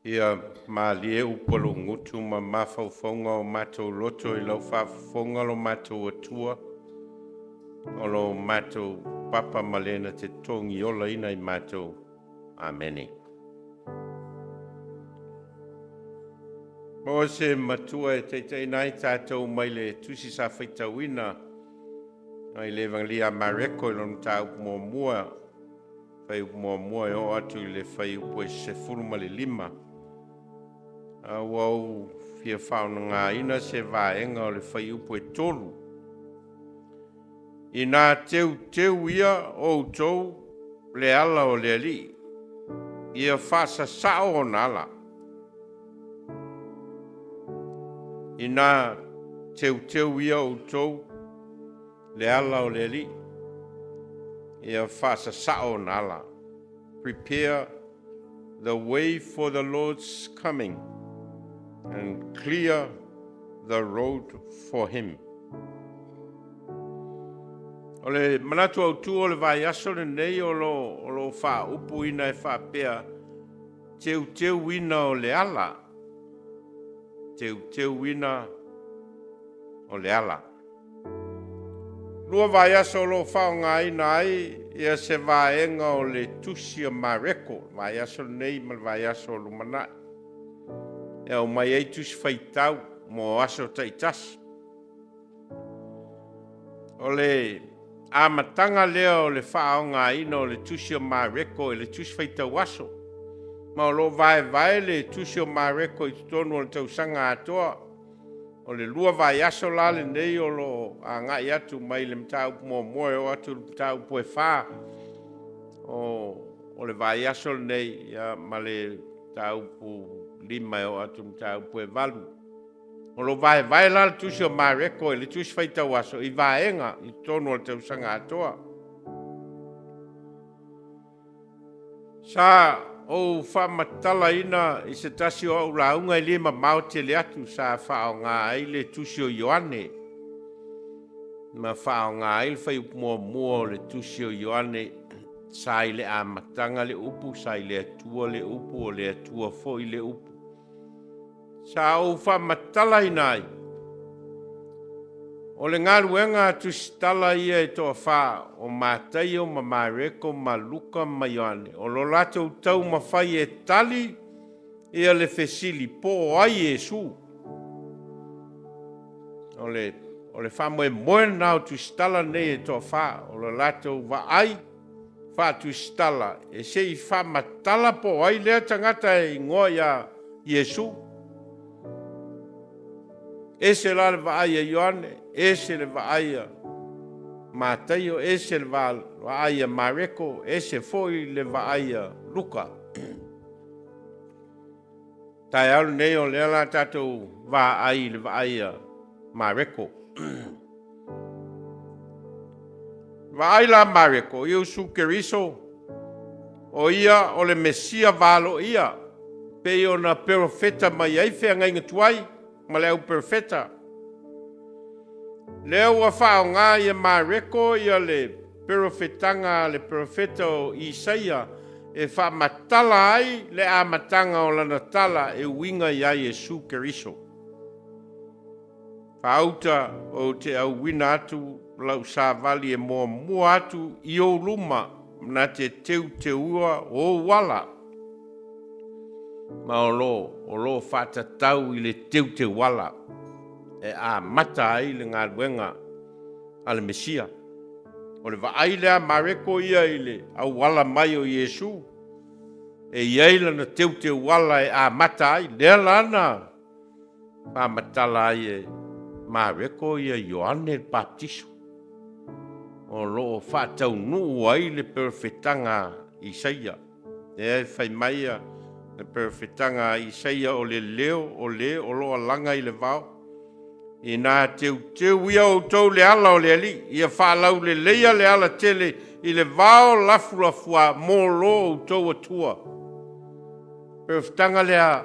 Ia malie upolo ngutu ma mawhauwhaunga o mātou loto I lau whawhauwhaunga lo mātou atua. O lo mātou papa malena te tongi ola ina I mātou. Amene. Mo se matua e teuteuina I tātou mai le tusi sa Teuteuina. Ai le vangalia Mareko I lonu tāu mua. Whai mua o atu I le whai upo e se furuma le 5. Wau fia whaona ngā ina se vaenga o le whai upo e 3. I nā teuteu ia outou le ala o le ali. Ia whasa sao o nala. I nā teuteu ia outou le ala o le ali. Ia whasa sao o nala. Prepare the way for the Lord's coming. And clear the road for him. O le manatu autu o le vaiaso le nei o lo wha upu ina e wha pea teuteu ina o le ala. Teuteu ina o le ala. Lua vaiaso lo wha o ngā ina ai ia se vaenga o le tusi o Mareko. Vaiaso le nei ma le vaiaso o lumanai. E o mai ei tusi whaitau mo aso taitasi. O le amatanga lea o le whaonga ina o le tusi o Mareko e le tusi whaitau aso. Ma o lo vai le tusi o Mareko I tutonu o le tausanga atoa. O le lua vai aso la le nei o lo a ngai atu mai le mtau moe o atu le mtau poe wha. O le vai aso le nei ma le tau pu 5 o atu mtau poe 8. O lo vai la le tusi o Mareko e le tusi whaitau aso I vaenga I tonu o le tausanga atoa. Sa o whamatala ina I se tasi o au raunga I lima mau te le atu sa whao ngā ai le tusi o Ioane. Ma whao ngā ai le whai upu mua le tusi o Ioane sa I le amatanga le upu, sa I le atua le upu o le atua fo I le upu. Sa o whamatala ina ai. O le ngā ruenga tusi tala ia E toa wha o mātai o ma Mareko ma Luka ma Ioane. O lo lato tau ma whai e tali ia le fesili po ai Jesu. O le whamo e moe nao tusi tala nei E toa wha. O lo lato wa ai wha tusi tala. E se I whamatala po ai lea tangata E ngoa ia Jesu. Ese la le vaaya Ioane, ese le vaaya Mateo, ese le vaaya Mareko, ese foi le vaaya Luka. Tai alu nei o le ala tatou vaai le vaaya Mareko. Vaai la Mareko, Iesu Keriso, o ia o le Mesia valo ia, pe o na profeta mai ai fea ngai ngatuai, ma leo perfeta. Leo wa whao ngā ia Mareko ia le profetanga, le profeta o Isaia, e wha matala ai le amatanga o lana tala e winga ia Iesu Keriso. Whauta o te au wina atu, lau sa vali e mua atu I o luma na te teua o wala. Ma o lo whatatau I le te wala e a mata ai le ngā ruenga a le Mesia. O le vaai lea Mareko ia I le au wala mai o Iesu. E iei lana te wala e a mata ai. Lea lana a matala ai e Mareko ia Ioane le Baptiso. O lo whatau nuu ai le perfetanga Isaia. E whai mai a le perfetanga Isaia o le leo o lo alanga I le vao. I nā teuteu ia outou le ala o le ali. Ia whalau le leia le ala tele I le vao lafua mō lo outou atua. Perfetanga lea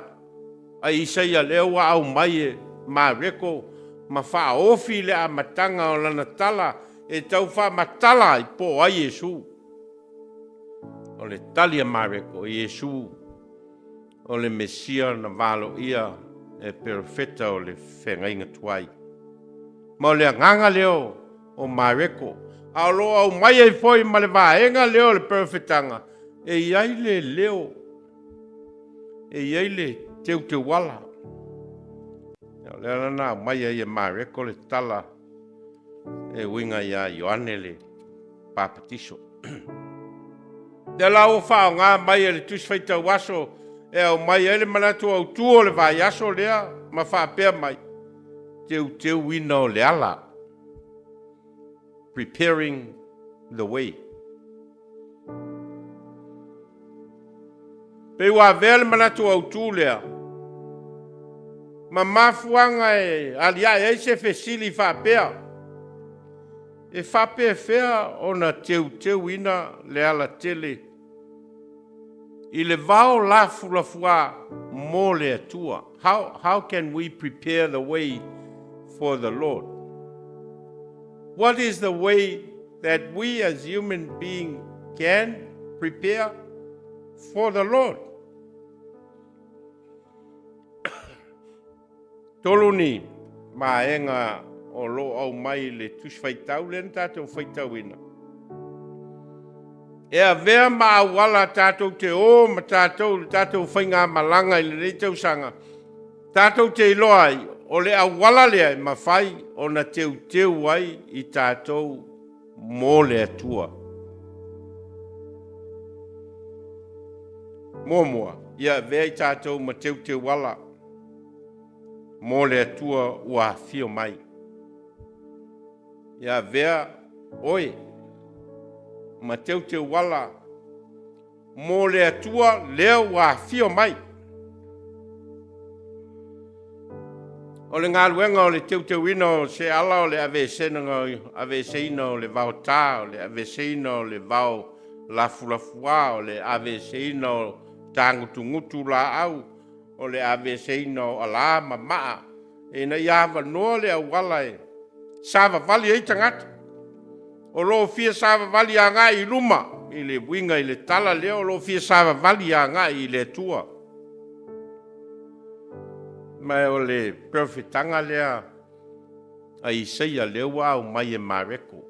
a Isaia leo wa au mai e Mareko ma whaofi le a matanga o lana tala e tau wha matala I po a Iesu. O le talia Mareko Iesu o le Mesia na valo ia e perfeta o le whengainga tuai. Ma o le anganga leo o Mareko, a loa au mai ai foi ma le vaenga leo le perfetanga, e iai le leo, e iai le teuteu wala. Le alana mai ai e Mareko le tala e winga ia Ioane le papatiso. Le lau whao ngā mai e le tuswhaita waso e au mai e le manatu Autu o le vaiaso lea ma whapea mai. Teuteuina o le ala. Preparing the way. Pe ua vea le manatu Autu lea. Ma mafuanga e alia e se fesili whapea. E whape fea o na teuteuina le ala tele. I le vao lafu lafua mo le atua. How can we prepare the way for the Lord? What is the way that we as human beings can prepare for the Lord? Toluni maenga o lo au mai le tuswhaitau le tātou whaitauina. E a vea maa wala tātou te o ma tātou whainga malanga i le reitau sanga. Tātou te iloa o le a wala lea i mawhai o na teuteu ai i tātou mō le atua. Mōmua, ia vea i tātou ma teuteu wala mō le atua ua fio mai. Ia vea, oi, ma teuteu wala, mō le atua lea ua fio mai. O le ngāluenga o le teuteuina o se ala o le aveseina o le vao tā, o le aveseina o le vao lafulafua, o le aveseina o tāngutungutu la au, o le aveseina o ala mamaa, e na iawa noa le awala e. Sava vali ei tangata. O lo fia sava vali a ngā i luma. I le winga i le tala leo. O lo fia sava vali a ngā i le tua. Mai o le perfetanga lea. A Isaia leo au mai e Mareko.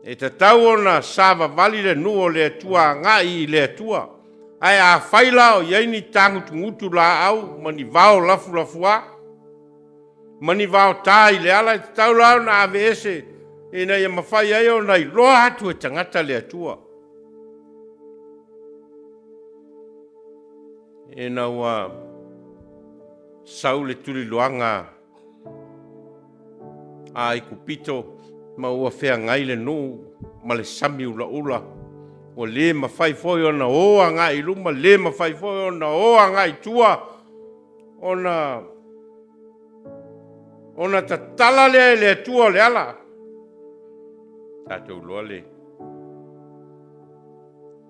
E te tau ona sava vali le nu o le tua ngā i le tua. Ai a whaila o iaini tangutungutu la au. Mani vao lafu lafua. Mani vao tā i le ala i te tau lau na AVS e nei a mawhai ai o nei loa atu e tangata le atua. E na ua sau le tuli loanga a i kupito ma ua whea ngai le nu ma le sami ula ula o le mawhai foi o na oa ngai luma le mawhai foi o na oa ngai tua o na ta tala le tua le ala. Tātou loa le.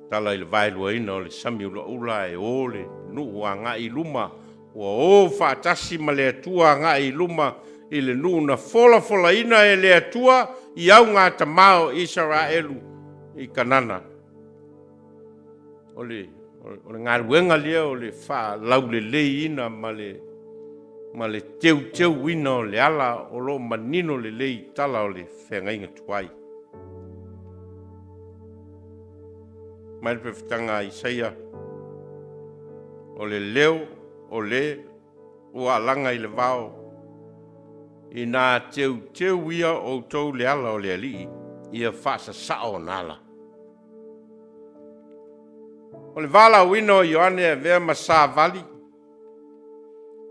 Tala i le Vailaau o le sami ula e o le nuu a ngā i luma. Ua o whaatasi ma le atua ngā i luma i le nuu na fola ina e le atua i au ngā tamao Israelu i kanana. O le ngā ruenga lea o le wha lau le lei ina ma le teuteu wina o le ala o lo manino le lei tala o le whengainga tuai. Mai le pewhitanga Isaia o le leo o le ua langa i le vao i nā teuteu ia outou le ala o le alii ia whaasa sao nala. O le Vailaau o Ioane e vea ma sā vali.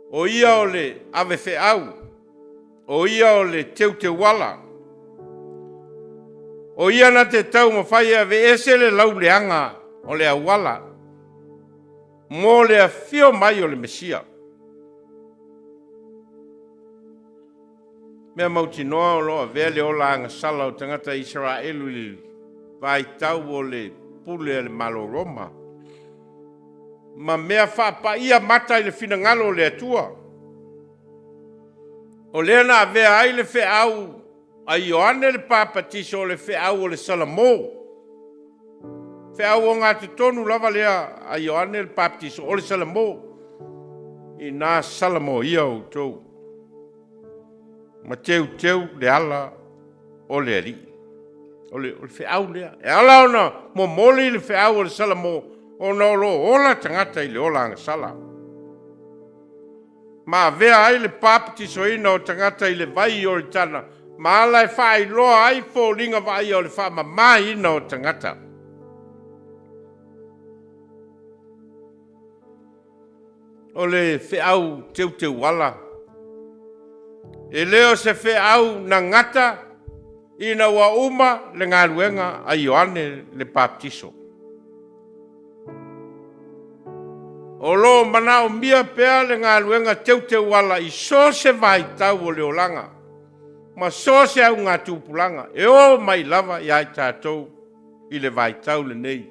O ia o le ave wheau. O ia o le teuteu wala. O ia na te tau ma whai a ve ese le lau leanga o le awala. Mō le a whio mai o le Mesia. Mea mauti noa o loa vea le ola anga sala o tangata Israelu i vai tau o le pule le malo Roma. Ma mea whapa ia mata i le finangalo le atua. O lea na vea ai le wheau a Ioane le papatiso o le wheau o le Salamo. Wheau o ngā te tonu lava lea a Ioane le papatiso o le Salamo. I nā salamo ia outou. Ma teuteu le ala o le ali. O le whiau lea. E ala ona mo moli le whiau o le salamo o na olo ola tangata I le ola anga sala. Ma vea ai le papiti soina o tangata I le vai o le tana. Ma ala e whai loa ai fo linga vai o le wha ma mai ina o tangata. O le whiau teuteu wala. E leo se whiau na ngata ina wa uma le ngā luenga a Ioane le baptiso. O lo manao mia pea le ngā luenga teuteu wala I so se vai tau o le olanga. Ma so se au ngā tūpulanga. E o mai lava I ai tātou I le vai tau le nei.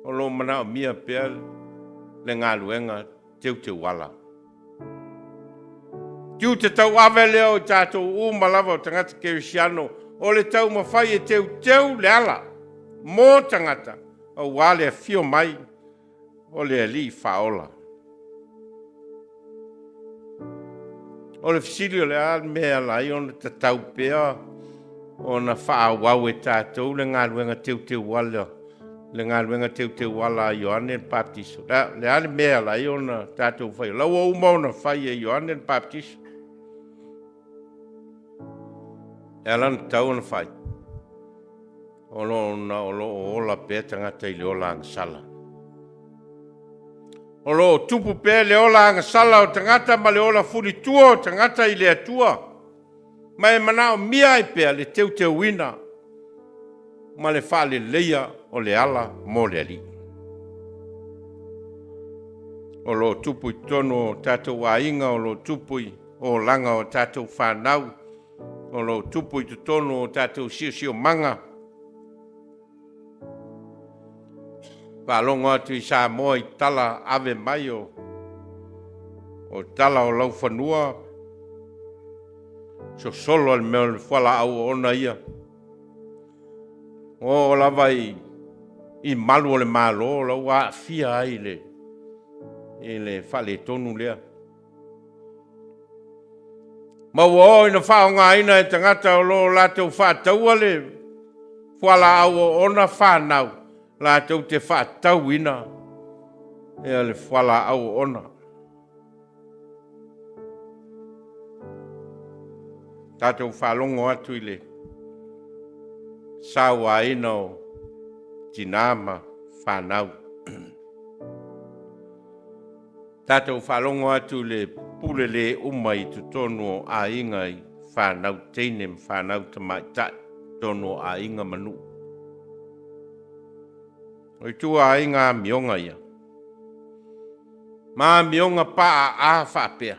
O lo manao mia pea le ngā luenga teuteu wala. Tiu te tau awe leo tātou umalava o tangata kerisiano o le tau mawhai e teuteu le ala mō tangata o wale a fio mai o le ali whaola. O le fisilio le ala mea lai o te tau pea o na whaawau e tātou le ngā ruenga teuteu wala le ngā ruenga teuteu wala Ioane Baptiso. Le ala mea lai o na tātou whai. Lau o umau na whai e Ioane Baptiso. E alana tau na whai. O lo ola pēr tangata I le ola angasala. O lo tupu pēr le ola angasala o tangata ma le ola furitua o tangata I le atua. Ma e manao mia I pēr le Teuteuina ma le whale leia o le ala mo le ali. O lo tupu I tono o tātou wainga o lo tupu o langa o tātou whanau. O lo tupu I te tono o tātou sio manga. Whalonga atu I sa moa I tala ave mai o tala o lau whanua. So solo al mea le whala au ona ia. O lava I malu o le malo, lau a fia ai le whale tonu lea. Ma wo ina whaonga ina e tangata o lo lātou whātaua le whala au o ona whānau. Lātou te whātau ina e le whala au o ona. Tātou whalongo atu I le sawa ina o tinama whanau. Tātou whalongo atu le pule le umai tu tono o a inga I whanau teinem whanau tamai tai tono o a inga manu. O tu a inga mionga ia. Ma mionga pa a whapea.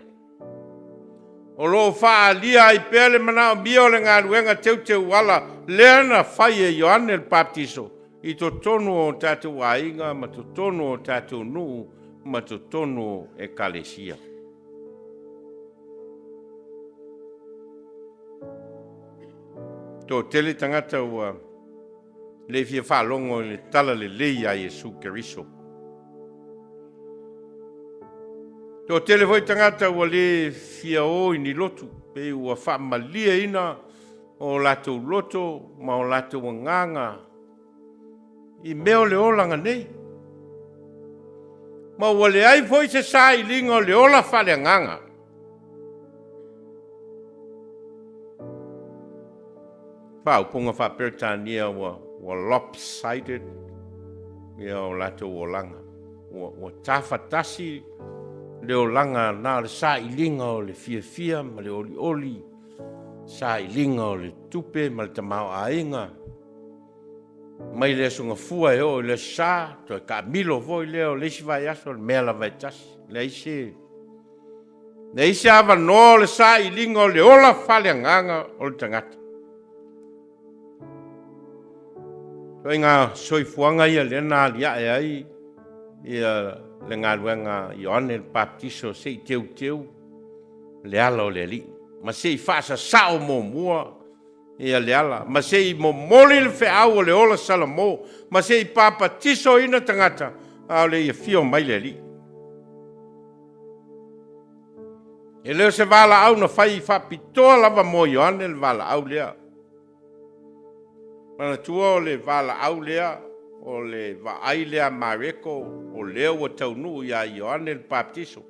O lo wha lia I pele mana o mio le ngā ruenga teuteu wala leana whai e Ioane le Baptiso I to tono o tātou a inga ma to tono o tātou nuu ma to tono e kalesia. Tō tele tangata ua le fia whalongo le tala le leia Jesu Keriso. Tō tele voi tangata ua le fia o ni lotu pe ua whamalia ina o lato loto ma o lato nganga I meo le olanga nei. Ma ua le ai foi se sa I linga o le ola whale nganga. Whaupunga whaperitania ua lopsided ia o lato o langa. Ua tawhatasi le o langa nā le sa I linga o le fia ma le oli. Sa I linga o le tupe ma le tamao a inga. Mai le sunga fua e o le sa, to e ka milo voi leo le si vai aso le mea la vai tasi. Le ise ava no le sa I linga o le ola whale nganga o le tangata. To inga soifuanga ia le nā lia e ai ia le ngā ruenga Ioane Baptiso se I teuteu le ala o le ali. Ma se I whaasa sao mō mua ia le ala. Ma se I mo moli le whiau o le ola salamo. Ma se I papatiso ina tangata a le ia fio mai le ali. E leo se Vailaau na fai whapitoa lava mo Ioane le Vailaau lea. Manatua o le Vailaau lea, o le vaai lea Mareko, o leo wa taunu ia Ioane le Baptiso.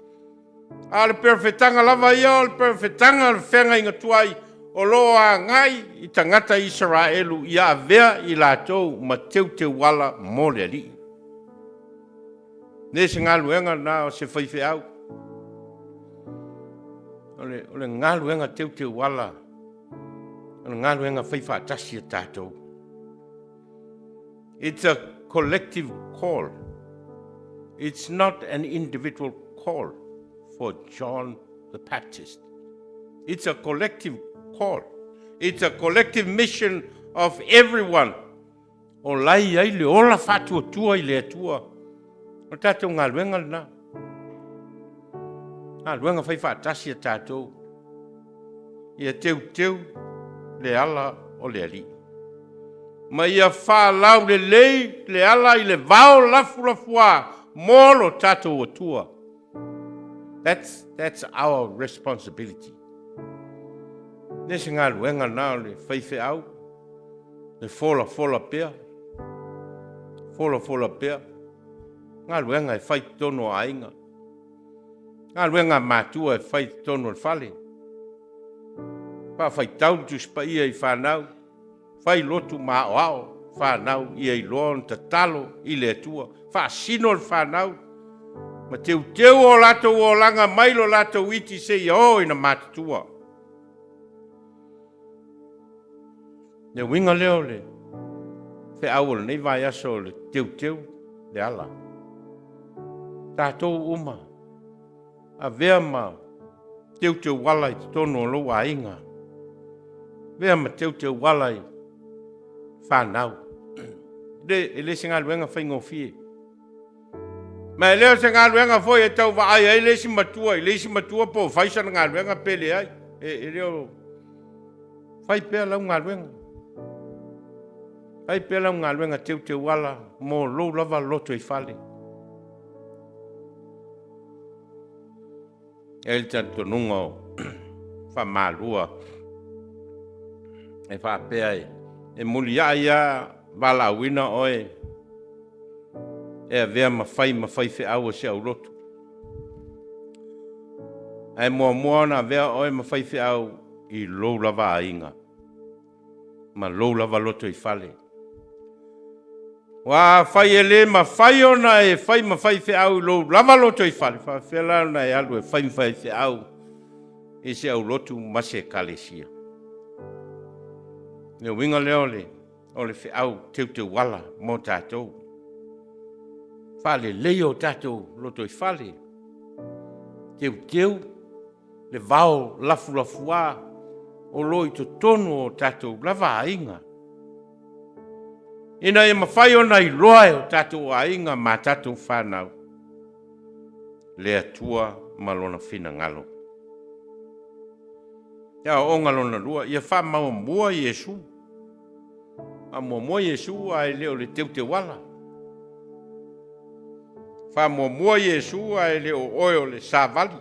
A le perfetanga lava ia, o le perfetanga le whenga inga tuai, o loa ngai i tangata Israelu ia avea i lātou ma teuteu wala mo le ali. Nese ngā luenga nā o se whaiwhi au. O le ngā luenga teuteu wala, o le ngā luenga whaiwha atasi a tātou. It's a collective call. It's not an individual call for John the Baptist. It's a collective call. It's a collective mission of everyone. O lai ai le ola whatua tua i le atua. O tātou ngā luenga na. Ngā luenga whaiwha atasi a tātou. Ia teuteu le ala o le ali. Ma ia whālau le lei le ala i le vao lafua molo tātou atua. That's our responsibility. Nese ngā luenga nā le whaiwhi au. Le fola pea. Fola pea. Ngā luenga e whai tono a inga. Ngā luenga Matua e whai tono le whale. Pa whai tau tuspa ia i whanau. Whai lotu ma oao whanau ia i loon ta talo i le atua. Wha sino le whanau. Ma teuteu o lato o langa mailo lato witi se i o ina matatua. Ne winga leo le. Fe awol nei vai aso le teuteu le ala. Tātou uma. A vea ma teuteu wala i tono lo a inga. Vea ma teuteu wala i whanau. Ele se ngā luenga whaingo fie. Ma leo se ngā luenga foi e tau wa ai ai leisi matua po whaisa na ngā luenga pele ai. E leo whai pēr lau ngā luenga. Whai pēr lau ngā luenga teuteu wala mo lou lava loto i whale. E tanto nunga o wha mālua. E wha pēr e muli ia Vailauina oe. E vea mawhai whi au se au lotu. E mua na vea oe mawhai whi au i lou lava a inga. Ma lou lava loto i whale. Wa whai e le mawhai ona e whai mawhai whi au i lou lava loto i whale. Wha whiala na e alu e whai whi au i se au lotu mase kalesia. Ne winga leo le. O le whi au teuteu wala mo tātou. Whale leo tātou loto i whale. Teuteu le vao lafua o loi to tono o tātou lava a inga. Ina e mawhai ona i loa o tātou a inga ma tātou whanau. Le atua malona whina ngalo. Ia o ngalona lua, ia wha maua mua Iesu. A mua Iesu ai leo le teuteu wala. Wha mua Iesu ai leo oio le savali.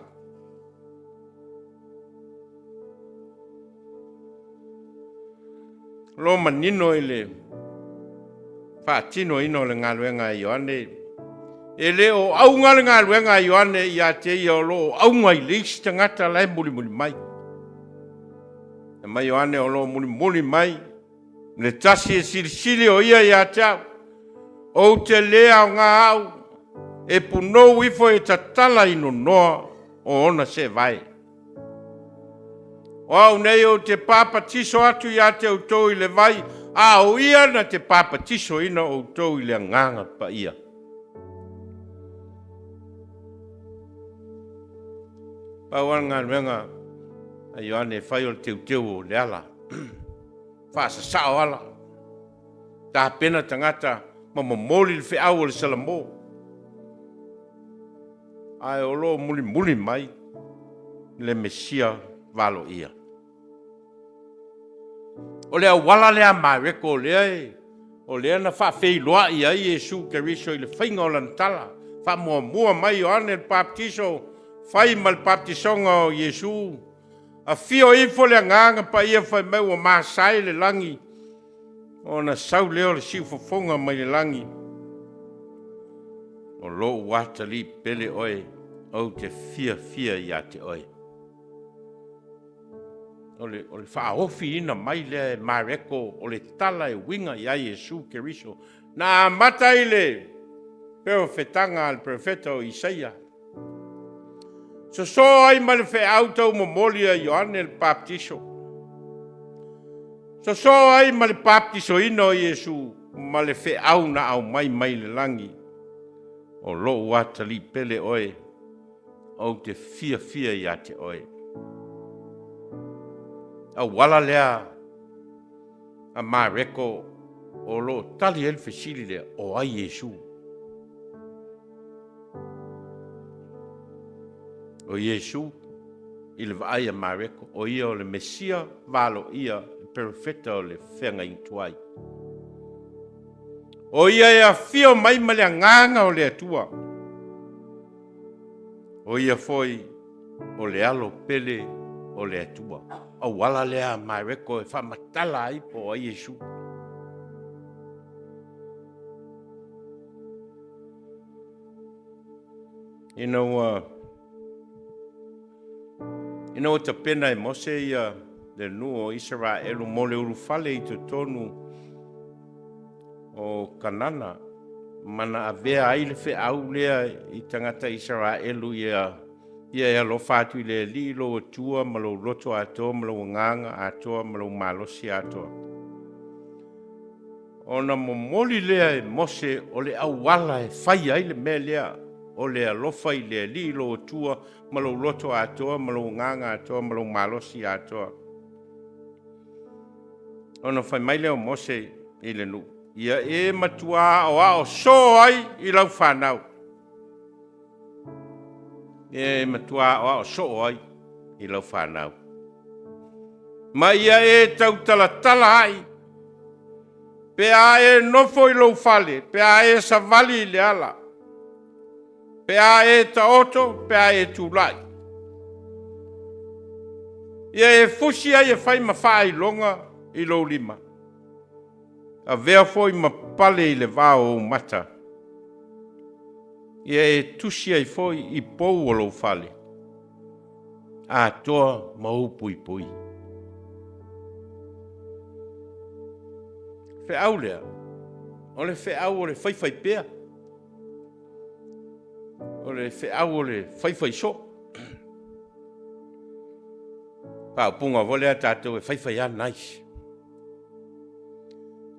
Lo manino i le wha tino ino le ngaluenga i Ioane. E leo aunga le ngaluenga i Ioane i a te i o lo aunga i leisi tangata lai muli mai. E mai Ioane o lo muli mai. Le tasi e sirisiri o ia i a tau. O te lea o ngā au. E punou ifo e tatala ino noa o ona se vai. O au nei o te papa tiso atu i a te outou i le vai. A o ia na te papa tiso ina outou i le nganga pa ia. Pauan ngā nuenga a Ioane whai o teuteu o le ala. Whaasa sao ala. Tā pena tangata ma moli le whiau o le salamo. Ai o lo muli mai le Mesia valo ia. O lea wala lea Mareko o lea e. O lea na whawhei loa i ai Iesu Keriso i le whainga o lantala. Wha mua mai o ane le baptiso. fai ma le baptisonga o Iesu. A fio i fo le nganga pa ia fai mau o masai le langi. O na sau leo le siu fofonga mai le langi. O lo wata li pele oe. O te fia ia te oe. O le whaofi ina mai le Mareko o le tala e winga ia Iesu Keriso. Na matai le pero fetanga al profeta o Isaia. So ai ma le Autu mo molia Ioane le baptiso. So ai ma le baptiso ino Iesu ma le au na au mai le langi. O lo wata li pele oe. O te fia ia te oe. A wala lea a Mareko o lo tali el fesili lea o ai Iesu. O Iesu i le vaai a Mareko o ia o le Mesia valo ia le perfeta o le whenga intuai. O ia e a fio mai ma le nganga o le atua. O ia foi o le alo pele o le atua. O wala lea Mareko e whamatala ai po a Iesu. You know, ta pena e mose ia le nuo Israelu mo le urufale i te tonu o Kanana. Mana avea ai le au lea i tangata Israelu ia e alofa atu i le li lo atua ma lo loto atoa ma lo nganga atoa ma lo malosi atoa. Ona momoli lea e mose o le awala e fai ai le mea lea o le alofa i le li lo atua ma lo loto atoa ma lo nganga atoa ma lo malosi atoa. Ona fai mai leo mose i le nu. Ia e matua o ao so ai i lau whanau. E matua o ao so ai i lau whanau. Ma ia e tau tala ai. Pe a e nofo i lau fale. Pe a e savali i le ala. Pe a e ta oto. Pe a e tūlai. Ia e fusi ai e fai mawhai longa i lau lima. A vea foi ma pale i le vao o mata. Ia e tusi ai foi i pou o lau fale. A toa mau pui. Fe au lea. O le fe au o le fai pea. O le fe au o le fai so. Pa punga vole a tātou e fai a nice.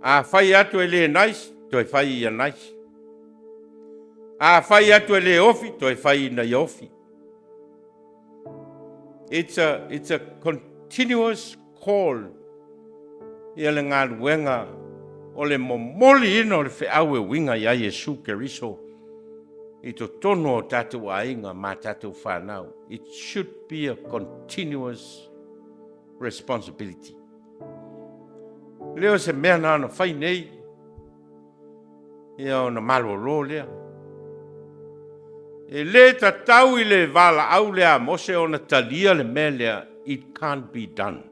A fai atu e le nice, to e fai a nice. A fai atu e le ofi, to e fai na ofi. It's a continuous call. Ia le ngā luenga o le momoli ino le au e winga ia Iesu Keriso. I to tono o tātou ainga ma tātou whanau. It should be a continuous responsibility. Leo se mea nana whai nei. Ia o na malo lo lea. E le ta tau i le Vailaau lea mose o na talia le mea lea. It can't be done.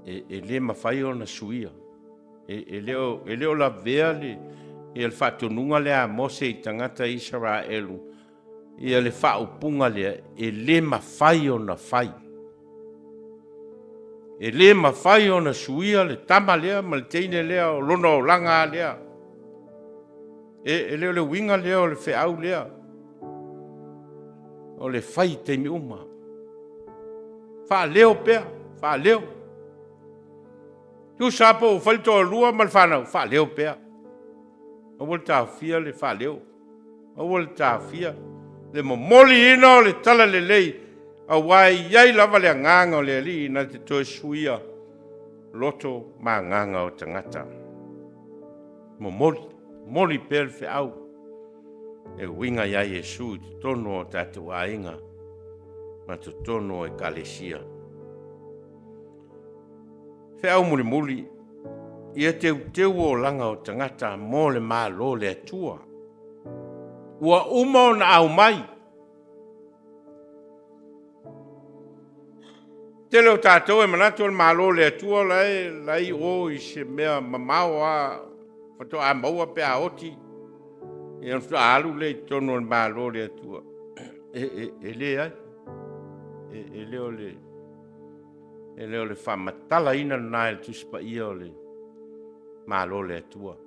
E le mawhai o na suia. E leo la vea le. Ia le whatonunga lea mose i tangata Israelu. Ia le whaupunga lea. E le mawhai o na whai. E le mawhai o na suia le tama lea, ma le teine lea o lona o langa lea. E leo le winga lea o le wheau lea. O le whai teimi uma. Wha leo pea, wha leo. Tu sapo o whalito o lua ma le whanau, wha leo pea. O wale tā fia le wha leo. O wale tā fia. Le momoli ina o le tala le lei. A wai iai lava le nganga o le ali na te toe suia loto ma nganga o tangata. Moli pel fe au. E winga ia Iesu te tono o tātou ainga. Ma te tono e kalesia. Fe au muli. Ia teuteu o langa o tangata mo le malo le atua. ua uma o na au mai. Te leo tātou e manatu o malo le atua lai o I se mea mamau a whato a maua pe a oti. E an wha alu le tono o malo le atua. E le ai. E leo le. E leo le whamatala ina na e tuspa ia o le malo le atua.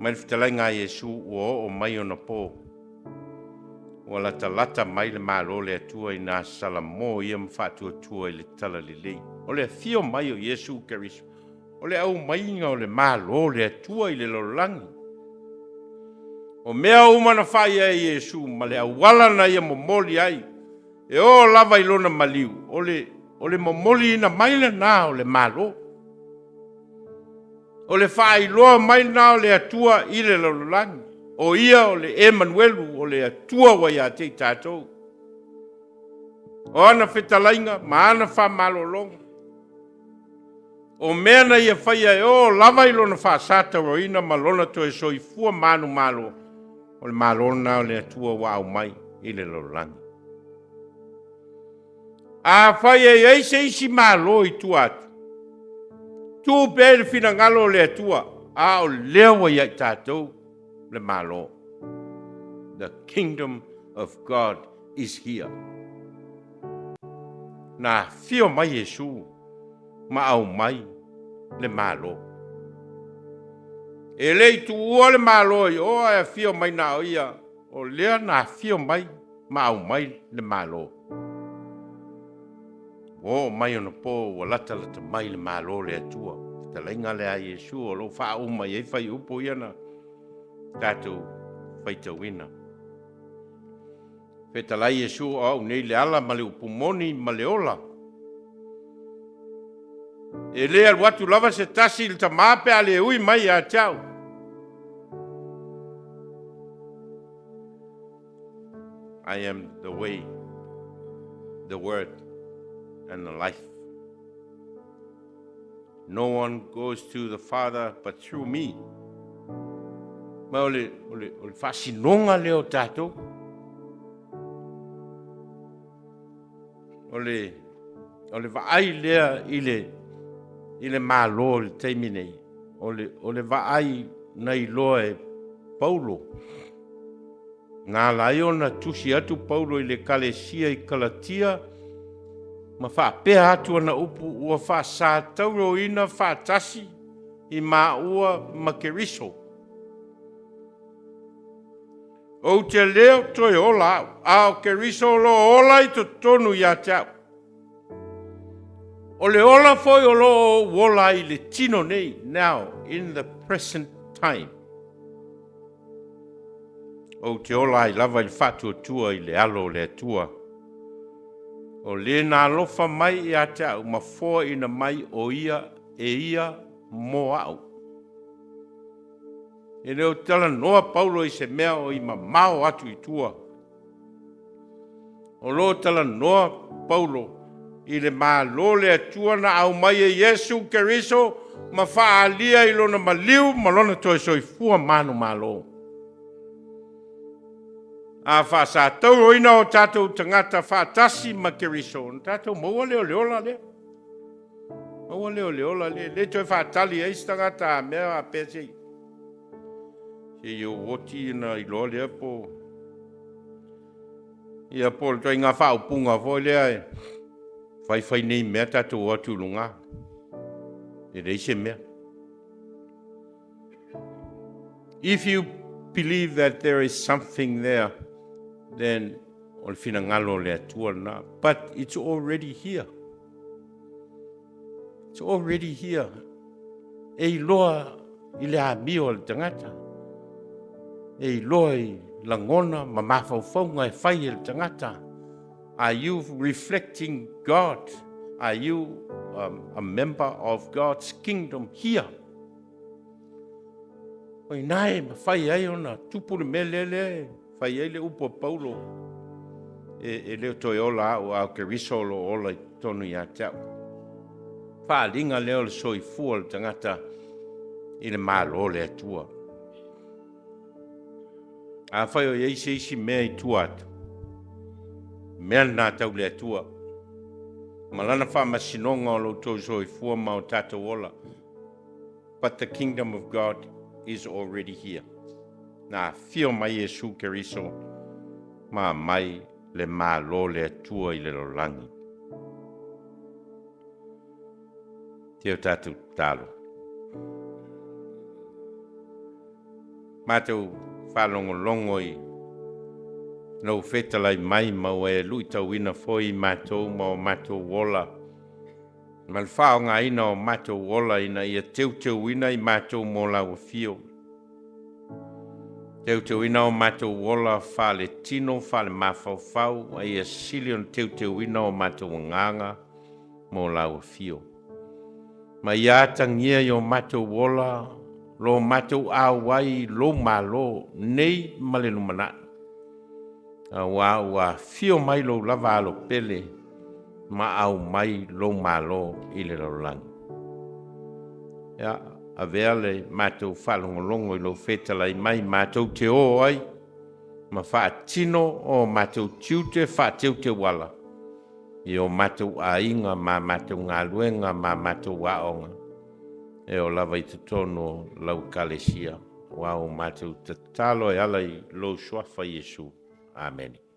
Mai whitalai ngā Iesu o mai o na pō. Wa lata mai le malo le atua I nā salamo ia mwhatua tua I le tala le lei. O le fio mai o Iesu Keriso. O le au mainga o le malo le atua I le lolangi. O mea umana whai ai Iesu ma le awala na ia momoli ai. E o lava I lona maliu. O le momoli ina maile na o le malo. O le whai loa mai na o le atua I le lolangi. O ia o le Emanuelu o le atua wa ia te tātou. O ana whetalainga, ma ana wha malolonga. O mea na ia whaia e o lava I lona wha sata roina ma lona to e soifua manu malo. O le malona o le atua wa au mai I le lolangi. A whaia e eise isi malo I tu atu. Tu pe le fina ngalo le atua. A o lea wa ia tātou. Le malo. The kingdom of God is here. Na fio mai Yesu ma au mai le malo. E lei tu ua le malo I o e fio mai na o ia. O lea na fio mai ma au mai le malo. O mai ona po o lata mai le malo le atua. Ta lenga le a Yesu o lo fa o mai e fai upo ia na. Tātou Teuteuina. Whetalai Iesu au nei le ala ma le upumoni ma le ola. E lea watu lava se tasi il tamape a le ui mai a tau. I am the way, the word, and the life. No one goes to the Father but through me. Ma ole whasinonga leo tātou. Ole vaai lea ile malo le teiminei. Ole vaai nei loa e Paulo. Ngā lai ona tusi atu Paulo I le kalesia I Kalatia. Ma whaapea atu ana upu ua whaasa tauro ina whaatasi I maua makeriso. O te leo toi ola, ao keriso lo ola I to tonu ia tau. O le ola foi o lo wola I le tino nei, now, in the present time. O te ola I lava I whatu tua I le alo le tua. O le nā lofa mai ia tau, ma fōa ina mai o ia e ia mo au. E leo tala noa Paulo I se mea o I mamao atu I tua. O lo tala noa Paulo I le malo le atua na au mai e Yesu Keriso ma whaalia I lona maliu ma lona toi soifua manu malo. A whaasa tauro ina o tātou tangata whaatasi ma Keriso. Tātou maua leo leola lea. Maua leo leola lea. Le toi whaatali eis tangata a mea a pēsei. Se yo woti na I loa lea po. Ia po le toi ngā whaupunga fo lea e. Whai nei mea tātou atu lunga. E reise mea. If you believe that there is something there, then ol fina ngalo le atua na. But it's already here. It's already here. E loa I le amio o le tangata. E loi langona ma mawhauwhaunga e whai e tangata. Are you reflecting God? Are you a member of God's kingdom here? Oi nai ma whai ai ona tupule me lele. Whai ai le upo Paulo. E leo toi ola au keriso lo ola I tonu I a tau. Whaalinga leo le soifua le tangata I le malo le atua. A whai o isi mea I tua atu. Mea nā tau le atua. Malana wha masinonga o loutou soifua ma o tātou ola. But the kingdom of God is already here. Nā whio mai Yesu Keriso, ma mai le mālo le atua I le lolangi. Te o tātou tālo. Mātou whalongolongo I no whetalai mai mau e lui tauina foi mātou ma o mātou wola. Mal whao ngā ina o mātou wola ina ia teuteuina I mātou mō lau whio. Teuteuina o mātou wola whale tino, whale mawhauwhau, a ia silion teuteuina o mātou nganga mō lau whio. Ma ia tangia I o mātou wola, lo mātou awai lo malo, nei malenu mana. A wa whio mai lo lava alo pele, ma au mai lo malo I le laulangi. Ia, a vea le mātou whalongolongo I lo whetalai mai mātou te o ai, ma whaatino o mātou tiute whaateu wala. I o mātou ainga ma mātou ngā luenga ma mātou waonga. E o lava I tutono lau kalesia, wa o mātou te talo e alai lo swafa Yesu. Amen.